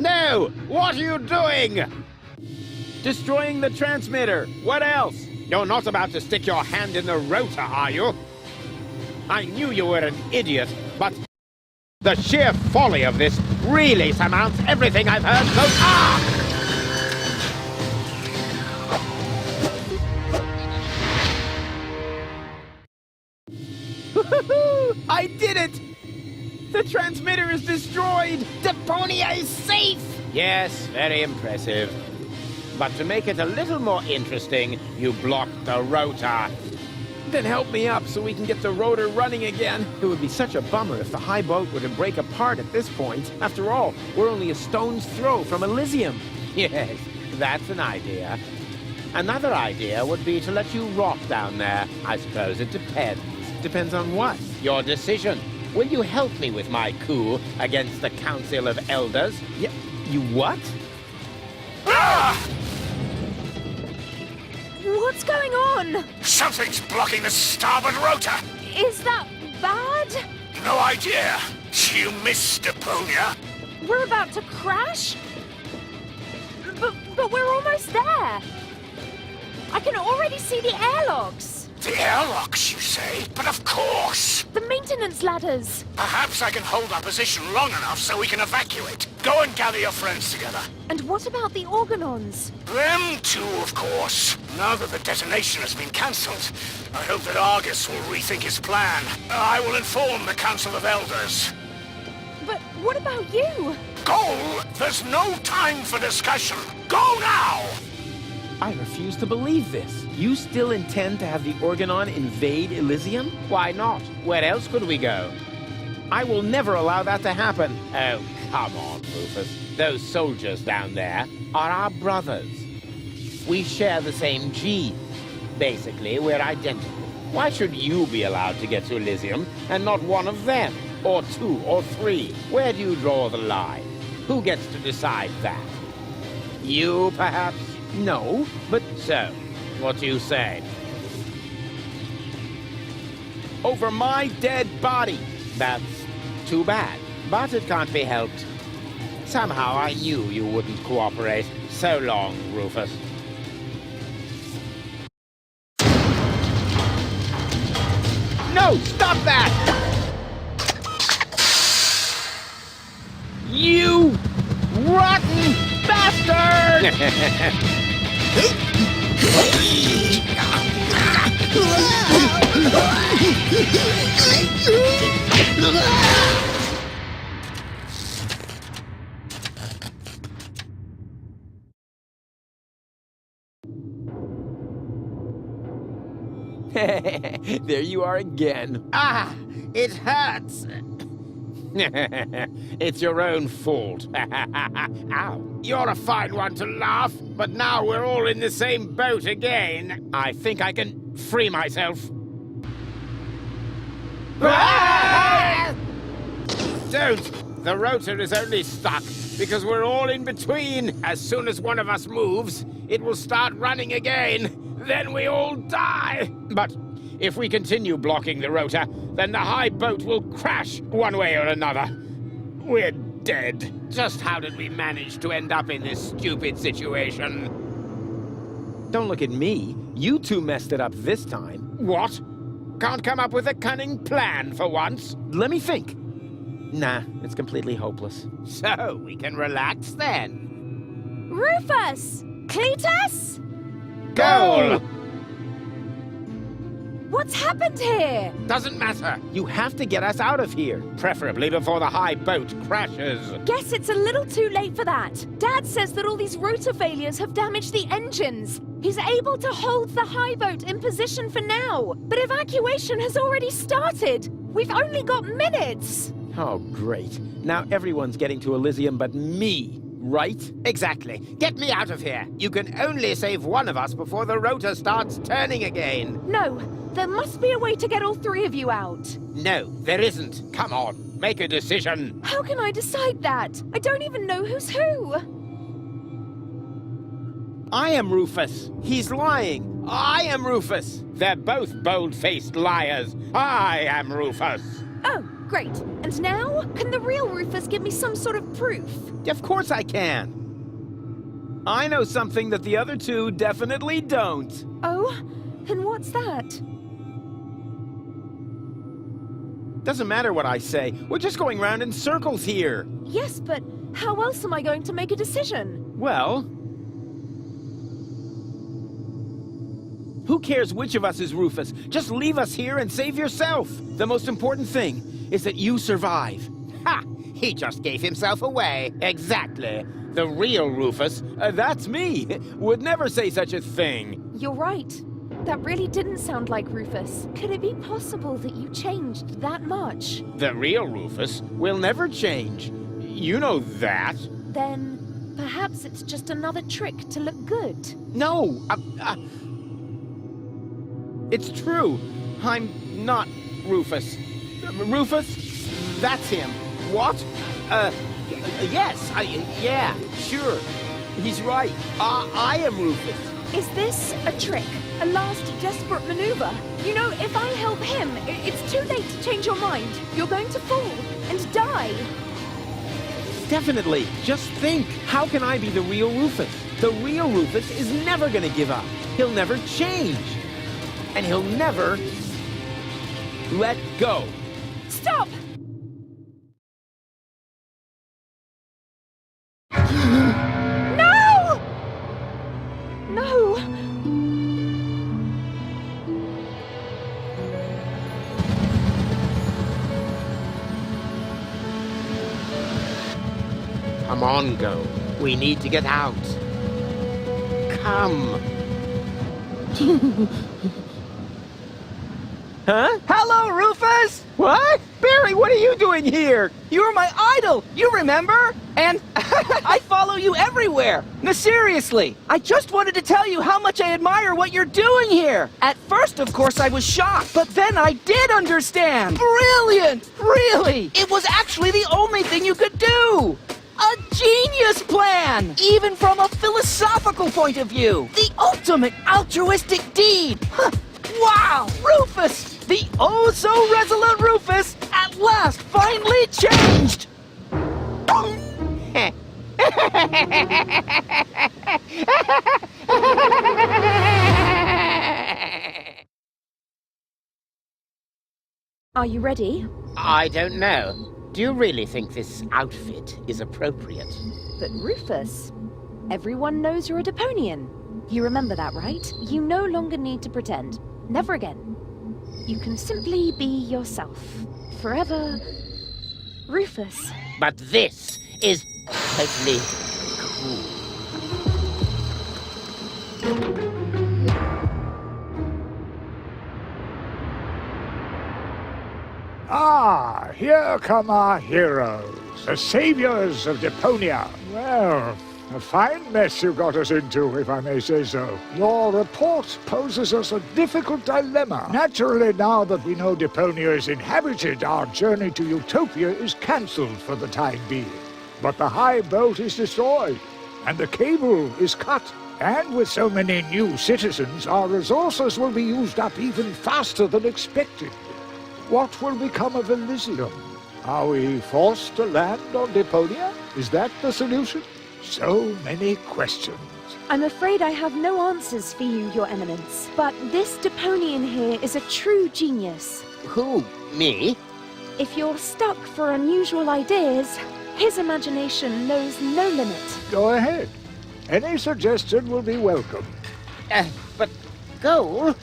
No! What are you doing? Destroying the transmitter. What else? You're not about to stick your hand in the rotor, are you? I knew you were an idiot, but the sheer folly of this really surmounts everything I've heard so far! I did it! The transmitter is destroyed! Deponia is safe! Yes, very impressive. But to make it a little more interesting, you blocked the rotor. Then help me up so we can get the rotor running again. It would be such a bummer if the high boat were to break apart at this point. After all, we're only a stone's throw from Elysium. Yes, that's an idea. Another idea would be to let you rot down there. I suppose it depends. Depends on what? Your decision. Will you help me with my coup against the Council of Elders? Yeah, you what? What's going on? Something's blocking the starboard rotor! Is that bad? No idea. You missed Deponia. We're about to crash? But we're almost there. I can already see the airlocks. The airlocks, you say? But of course! The maintenance ladders. Perhaps I can hold our position long enough so we can evacuate. Go and gather your friends together. And what about the organons? Them too, of course. Now that the detonation has been cancelled, I hope that Argus will rethink his plan. I will inform the Council of Elders. But what about you? Go! There's no time for discussion. Go now! I refuse to believe this. You still intend to have the Organon invade Elysium? Why not? Where else could we go? I will never allow that to happen. Oh, come on, Rufus. Those soldiers down there are our brothers. We share the same gene. Basically, we're identical. Why should you be allowed to get to Elysium and not one of them? Or two, or three? Where do you draw the line? Who gets to decide that? You, perhaps? No, but So, what do you say? over my dead body. That's too bad, but it can't be helped. Somehow I knew you wouldn't cooperate. So long, Rufus. No, stop that! You rotten bastard! There you are again. Ah, it hurts. It's your own fault. Ow. You're a fine one to laugh, but now we're all in the same boat again. I think I can free myself. Ah! Don't! The rotor is only stuck because we're all in between. As soon as one of us moves, it will start running again. Then we all die. But if we continue blocking the rotor, then the high boat will crash one way or another. We're dead. Just how did we manage to end up in this stupid situation? Don't look at me. You two messed it up this time. What? Can't come up with a cunning plan for once? Let me think. Nah, it's completely hopeless. So we can relax then. Rufus! Cletus? Goal! What's happened here? Doesn't matter. You have to get us out of here. Preferably before the high boat crashes. Guess it's a little too late for that. Dad says that all these rotor failures have damaged the engines. He's able to hold the high boat in position for now, but evacuation has already started. We've only got minutes. Oh, great. Now everyone's getting to Elysium but me, right? Exactly. Get me out of here. You can only save one of us before the rotor starts turning again. No, there must be a way to get all three of you out. No, there isn't. Come on, make a decision. How can I decide that? I don't even know who's who. I am Rufus. He's lying. I am Rufus. They're both bold-faced liars. I am Rufus. Oh, Great. And now, can the real Rufus give me some sort of proof? Of course I can. I know something that the other two definitely don't. Oh? And what's that? Doesn't matter what I say. We're just going round in circles here. Yes, but how else am I going to make a decision? Well... who cares which of us is Rufus? Just leave us here and save yourself. The most important thing is that you survive. Ha! He just gave himself away. Exactly. The real Rufus. That's me. Would never say such a thing. You're right. That really didn't sound like Rufus. Could it be possible that you changed that much? The real Rufus? Will never change. You know that. Then perhaps it's just another trick to look good. No. It's true. I'm not Rufus. Rufus? That's him. What? Yes. Yeah, sure. He's right. I am Rufus. Is this a trick? A last desperate maneuver? You know, if I help him, it's too late to change your mind. You're going to fall and die. Definitely. Just think. How can I be the real Rufus? The real Rufus is never going to give up. He'll never change. And he'll never let go. Stop! No! No! Come on, Go. We need to get out. Come. Huh? Hello, Rufus! What? Barry, what are you doing here? You were my idol, you remember? And I follow you everywhere. No, seriously, I just wanted to tell you how much I admire what you're doing here. At first, of course, I was shocked, but then I did understand. Brilliant! Really! It was actually the only thing you could do. A genius plan! Even from a philosophical point of view. The ultimate altruistic deed. Huh. Wow! Rufus! The oh-so-resolute Rufus at last finally changed! Are you ready? I don't know. Do you really think this outfit is appropriate? But Rufus, everyone knows you're a Deponian. You remember that, right? You no longer need to pretend. Never again. You can simply be yourself. Forever, Rufus. But this is totally cool. Ah, here come our heroes, the saviors of Deponia. Well, a fine mess you got us into, if I may say so. Your report poses us a difficult dilemma. Naturally, now that we know Deponia is inhabited, our journey to Utopia is cancelled for the time being. But the high boat is destroyed, and the cable is cut. And with so many new citizens, our resources will be used up even faster than expected. What will become of Elysium? Are we forced to land on Deponia? Is that the solution? So many questions. I'm afraid I have no answers for you, Your Eminence. But this Deponian here is a true genius. Who? Me? If you're stuck for unusual ideas, his imagination knows no limit. Go ahead. Any suggestion will be welcome. But Go?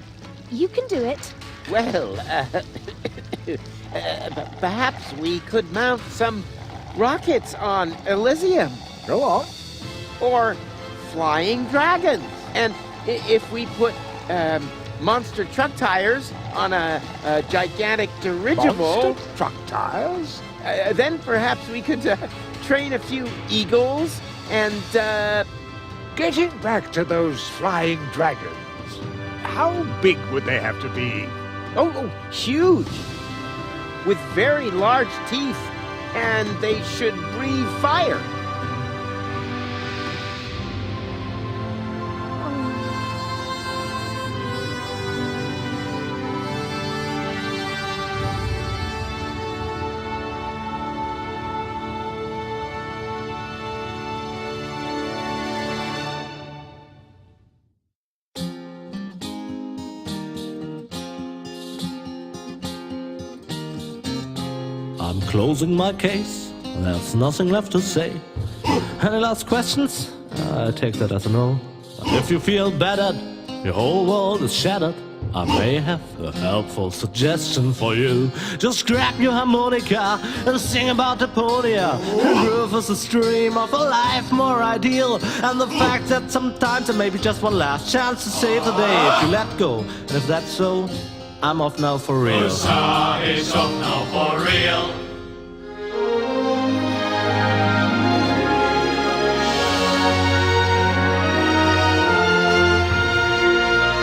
You can do it. Well, perhaps we could mount some rockets on Elysium. Go on. Or flying dragons. And if we put monster truck tires on a gigantic dirigible... Monster truck tires? Then perhaps we could train a few eagles and... Getting back to those flying dragons, how big would they have to be? Oh, huge. With very large teeth. And they should breathe fire. I'm closing my case. There's nothing left to say. Any last questions? I take that as a no. If you feel battered, your whole world is shattered, I may have a helpful suggestion for you. Just grab your harmonica and sing about Deponia. Rufus is a dream of a life more ideal, and the fact that sometimes there may be just one last chance to save the day if you let go. And if that's so, I'm off now for real. Usa is off now for real.